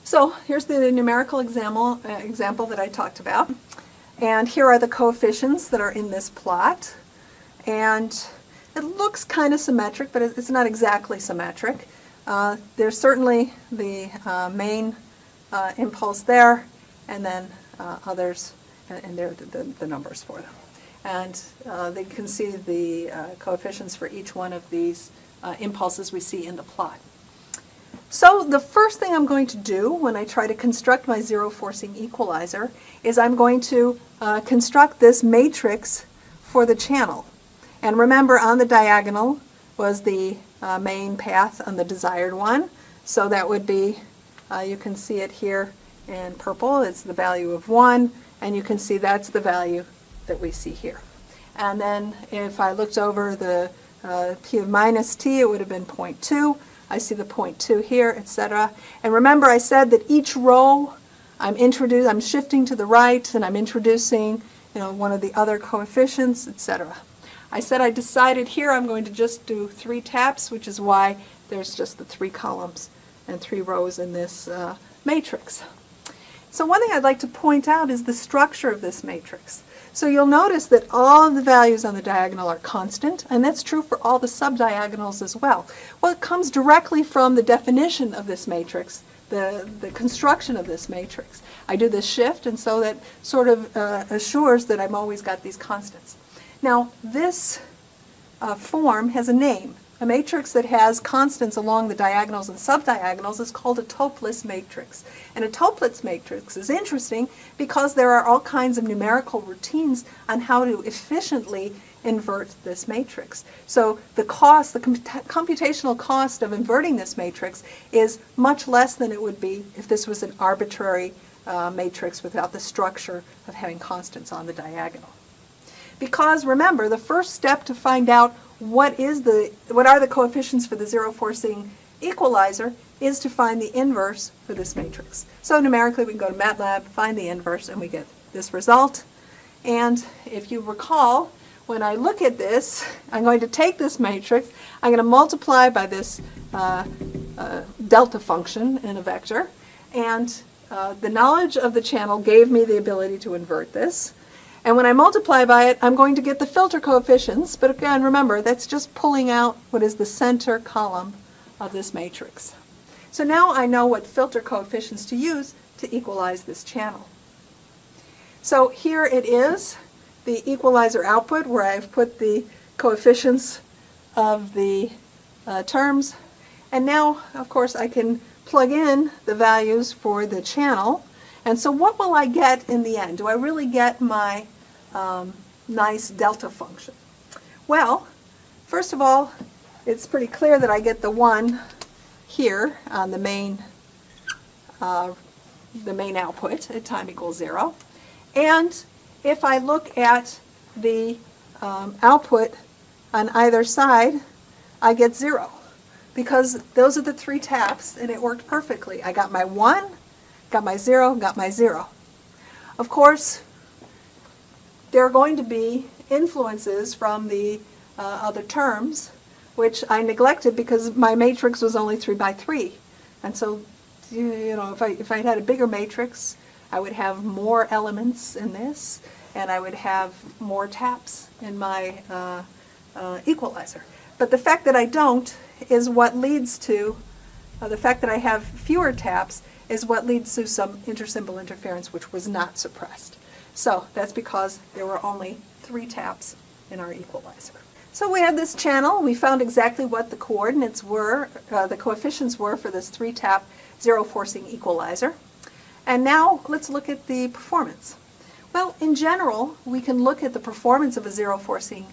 So here's the numerical example that I talked about. And here are the coefficients that are in this plot. And it looks kind of symmetric, but it's not exactly symmetric. There's certainly the main impulse there, and then others, and there are the numbers for them. And they can see the coefficients for each one of these impulses we see in the plot. So the first thing I'm going to do when I try to construct my zero forcing equalizer is I'm going to construct this matrix for the channel. And remember, on the diagonal was the main path on the desired one. So that would be, you can see it here in purple, it's the value of 1, and you can see that's the value that we see here. And then if I looked over the p of minus t, it would have been 0.2. I see the 0.2 here, etc. And remember, I said that each row I'm shifting to the right, and I'm introducing, one of the other coefficients, etc. I said I decided here I'm going to just do 3 taps, which is why there's just the 3 columns and 3 rows in this matrix. So one thing I'd like to point out is the structure of this matrix. So you'll notice that all of the values on the diagonal are constant, and that's true for all the subdiagonals as well. Well, it comes directly from the definition of this matrix, the construction of this matrix. I do this shift, and so that sort of assures that I've always got these constants. Now, this form has a name. A matrix that has constants along the diagonals and subdiagonals is called a Toeplitz matrix. And a Toeplitz matrix is interesting because there are all kinds of numerical routines on how to efficiently invert this matrix. So the cost, the computational cost of inverting this matrix is much less than it would be if this was an arbitrary matrix without the structure of having constants on the diagonal. Because remember, the first step to find out what are the coefficients for the zero forcing equalizer is to find the inverse for this matrix. So numerically we can go to MATLAB, find the inverse, and we get this result. And if you recall, when I look at this, I'm going to take this matrix, I'm going to multiply by this delta function in a vector, and the knowledge of the channel gave me the ability to invert this. And when I multiply by it, I'm going to get the filter coefficients, but again, remember, that's just pulling out what is the center column of this matrix. So now I know what filter coefficients to use to equalize this channel. So here it is, the equalizer output, where I've put the coefficients of the terms. And now, of course, I can plug in the values for the channel. And so what will I get in the end? Do I really get my nice delta function? Well, first of all, it's pretty clear that I get the 1 here on the main output at time equals 0. And if I look at the output on either side, I get 0. Because those are the 3 taps, and it worked perfectly. I got my 1, got my 0, got my 0. Of course, there are going to be influences from the other terms, which I neglected because my matrix was only 3 by 3. And so, if I had a bigger matrix, I would have more elements in this, and I would have more taps in my equalizer. But the fact that I don't is what leads to, the fact that I have fewer taps is what leads to some intersymbol interference, which was not suppressed. So that's because there were only 3 taps in our equalizer. So we had this channel. We found exactly what the coordinates were, the coefficients were for this 3-tap zero forcing equalizer. And now let's look at the performance. Well, in general, we can look at the performance of a zero forcing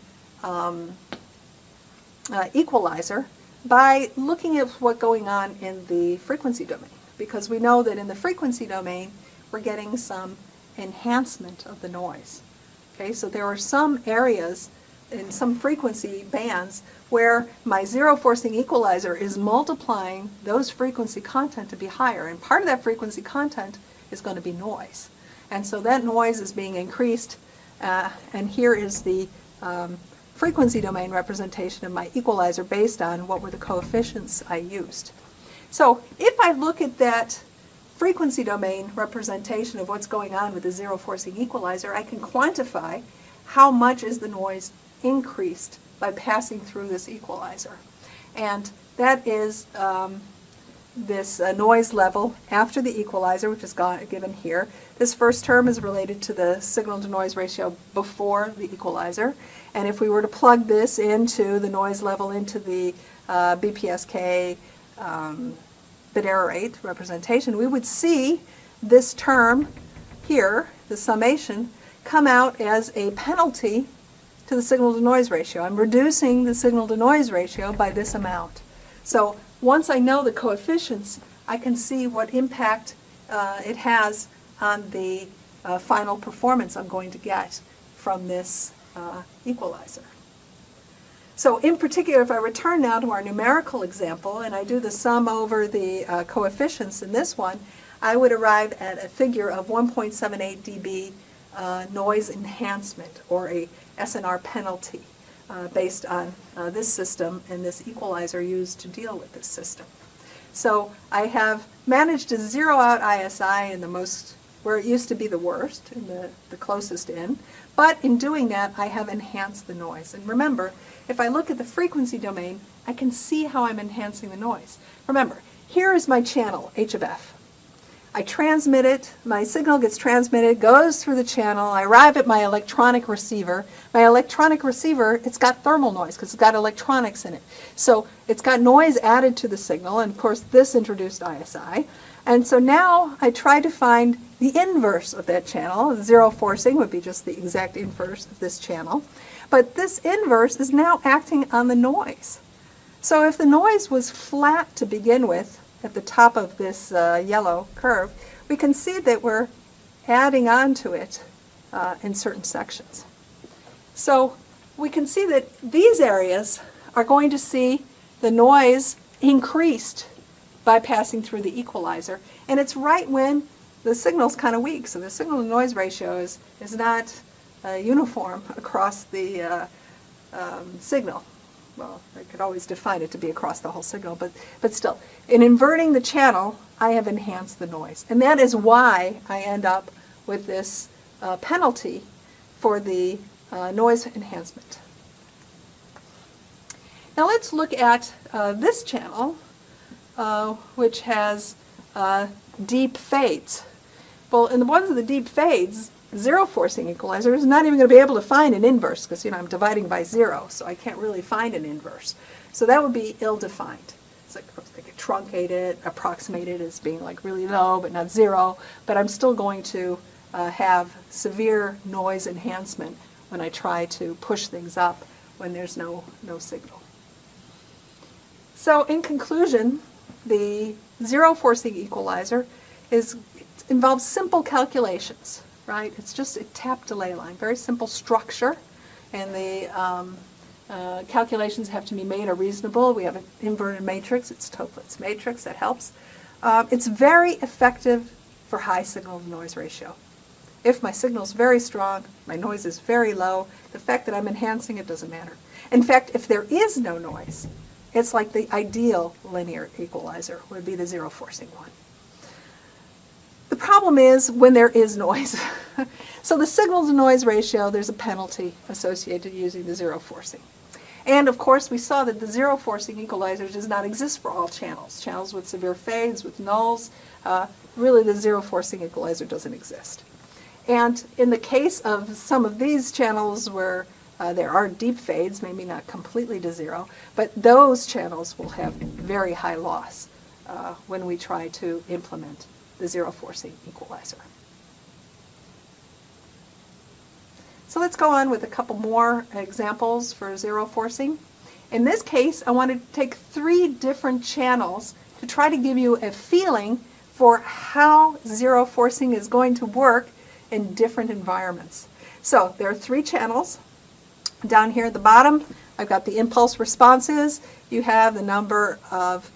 equalizer by looking at what's going on in the frequency domain, because we know that in the frequency domain we're getting some enhancement of the noise. Okay, so there are some areas in some frequency bands where my zero forcing equalizer is multiplying those frequency content to be higher, and part of that frequency content is going to be noise. And so that noise is being increased, and here is the frequency domain representation of my equalizer based on what were the coefficients I used. So if I look at that frequency domain representation of what's going on with the zero forcing equalizer, I can quantify how much is the noise increased by passing through this equalizer. And that is this noise level after the equalizer, which is given here. This first term is related to the signal to noise ratio before the equalizer. And if we were to plug this into the noise level into the BPSK bit error rate representation, we would see this term here, the summation, come out as a penalty to the signal to noise ratio. I'm reducing the signal to noise ratio by this amount. So once I know the coefficients, I can see what impact it has on the final performance I'm going to get from this equalizer. So in particular, if I return now to our numerical example and I do the sum over the coefficients in this one, I would arrive at a figure of 1.78 dB noise enhancement, or a SNR penalty, based on this system and this equalizer used to deal with this system. So I have managed to zero out ISI in the most, where it used to be the worst, in the closest in, but in doing that I have enhanced the noise. And remember, if I look at the frequency domain, I can see how I'm enhancing the noise. Remember, here is my channel, H of F. I transmit it, my signal gets transmitted, goes through the channel, I arrive at my electronic receiver. My electronic receiver, it's got thermal noise because it's got electronics in it. So it's got noise added to the signal, and of course this introduced ISI. And so now I try to find the inverse of that channel. Zero forcing would be just the exact inverse of this channel. But this inverse is now acting on the noise. So if the noise was flat to begin with, at the top of this yellow curve, we can see that we're adding on to it in certain sections. So we can see that these areas are going to see the noise increased by passing through the equalizer. And it's right when the signal's kind of weak. So the signal to noise ratio is not uniform across the signal. Well, I could always define it to be across the whole signal, but still, in inverting the channel, I have enhanced the noise. And that is why I end up with this penalty for the noise enhancement. Now let's look at this channel, which has deep fades. Well, in the ones with the deep fades, zero forcing equalizer is not even going to be able to find an inverse because, I'm dividing by zero, so I can't really find an inverse. So that would be ill-defined. It's like a truncated, approximated as being like really low but not zero, but I'm still going to have severe noise enhancement when I try to push things up when there's no signal. So in conclusion, the zero forcing equalizer involves simple calculations. Right? It's just a tap delay line, very simple structure, and the calculations have to be made are reasonable. We have an inverted matrix, it's Toeplitz matrix, that helps. It's very effective for high signal to noise ratio. If my signal is very strong, my noise is very low, the fact that I'm enhancing it doesn't matter. In fact, if there is no noise, it's like the ideal linear equalizer would be the zero forcing one. The problem is when there is noise. So the signal to noise ratio, there's a penalty associated using the zero forcing. And of course we saw that the zero forcing equalizer does not exist for all channels. Channels with severe fades, with nulls, really the zero forcing equalizer doesn't exist. And in the case of some of these channels where there are deep fades, maybe not completely to zero, but those channels will have very high loss when we try to implement the zero forcing equalizer. So let's go on with a couple more examples for zero forcing. In this case, I want to take 3 different channels to try to give you a feeling for how zero forcing is going to work in different environments. So there are 3 channels. Down here at the bottom, I've got the impulse responses. You have the number of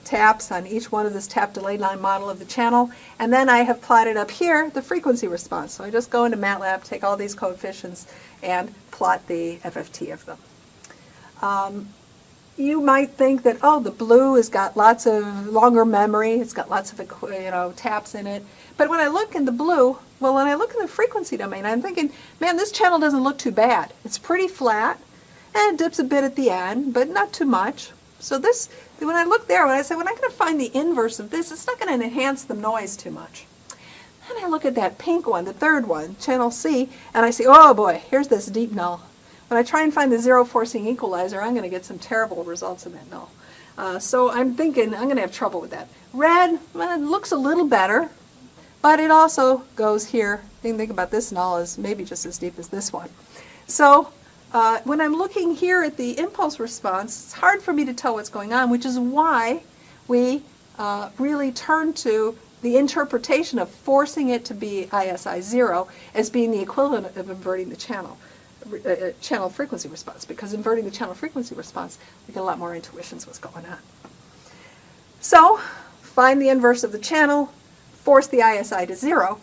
taps on each one of this tap delay line model of the channel, and then I have plotted up here the frequency response. So I just go into MATLAB, take all these coefficients, and plot the FFT of them. you might think that, oh, the blue has got lots of longer memory, it's got lots of taps in it. But when I look in the blue, well, when I look in the frequency domain, I'm thinking, man, this channel doesn't look too bad. It's pretty flat, and it dips a bit at the end, but not too much. So this, when I look there, when I say, when I'm going to find the inverse of this, it's not going to enhance the noise too much. Then I look at that pink one, the third one, channel C, and I say, oh boy, here's this deep null. When I try and find the zero forcing equalizer, I'm going to get some terrible results in that null. So I'm thinking I'm going to have trouble with that. Red, well, it looks a little better, but it also goes here. You can think about this null as maybe just as deep as this one. So when I'm looking here at the impulse response, it's hard for me to tell what's going on, which is why we really turn to the interpretation of forcing it to be ISI 0 as being the equivalent of inverting the channel frequency response, because inverting the channel frequency response, we get a lot more intuitions what's going on. So, find the inverse of the channel, force the ISI to 0.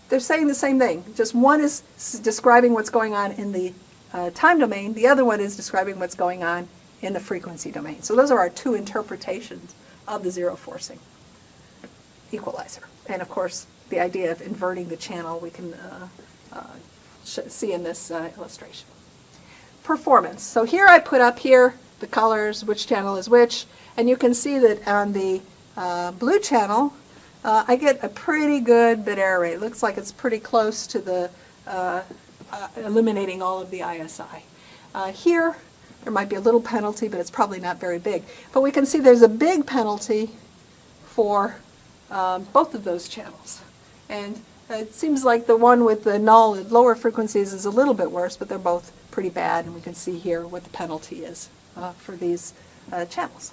They're saying the same thing, just one is describing what's going on in the time domain, the other one is describing what's going on in the frequency domain. So those are our two interpretations of the zero forcing equalizer. And of course, the idea of inverting the channel we can see in this illustration. Performance. So here I put up here the colors, which channel is which, and you can see that on the blue channel, I get a pretty good bit error rate. It looks like it's pretty close to the eliminating all of the ISI. Here, there might be a little penalty, but it's probably not very big. But we can see there's a big penalty for both of those channels. And it seems like the one with the null at lower frequencies is a little bit worse, but they're both pretty bad, and we can see here what the penalty is for these channels.